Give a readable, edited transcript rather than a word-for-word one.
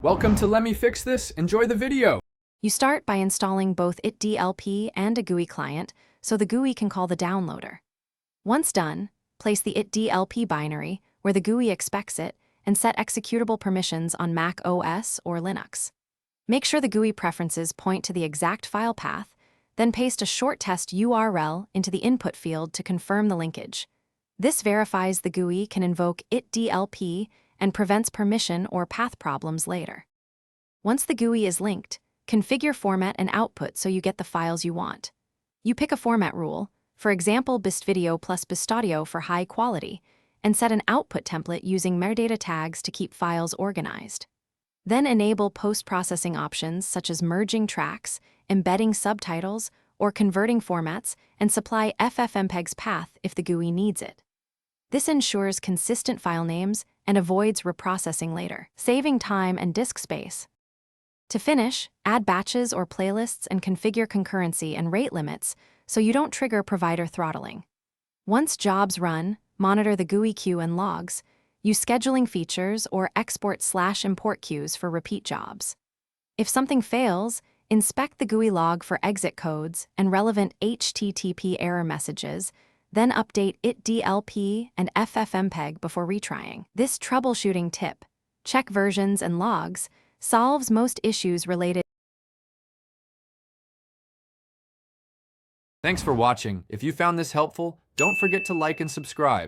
Welcome to Let Me Fix This. Enjoy the video. You start by installing both Yt Dlp and a GUI client so the GUI can call the downloader. Once done, place the Yt Dlp binary where the GUI expects it and set executable permissions on Mac OS or Linux. Make sure the GUI preferences point to the exact file path, then paste a short test URL into the input field to confirm the linkage. This verifies the GUI can invoke Yt Dlp and prevents permission or path problems later. Once the GUI is linked, configure format and output so you get the files you want. You pick a format rule, for example BestVideo plus BestAudio for high quality, and set an output template using metadata tags to keep files organized. Then enable post-processing options such as merging tracks, embedding subtitles, or converting formats, and supply FFmpeg's path if the GUI needs it. This ensures consistent file names and avoids reprocessing later, saving time and disk space. To finish, add batches or playlists and configure concurrency and rate limits so you don't trigger provider throttling. Once jobs run, monitor the GUI queue and logs, use scheduling features or export/import queues for repeat jobs. If something fails, inspect the GUI log for exit codes and relevant HTTP error messages, then update Yt Dlp and FFmpeg before retrying. This troubleshooting tip, check versions and logs, solves most issues related. Thanks for watching. If you found this helpful, don't forget to like and subscribe.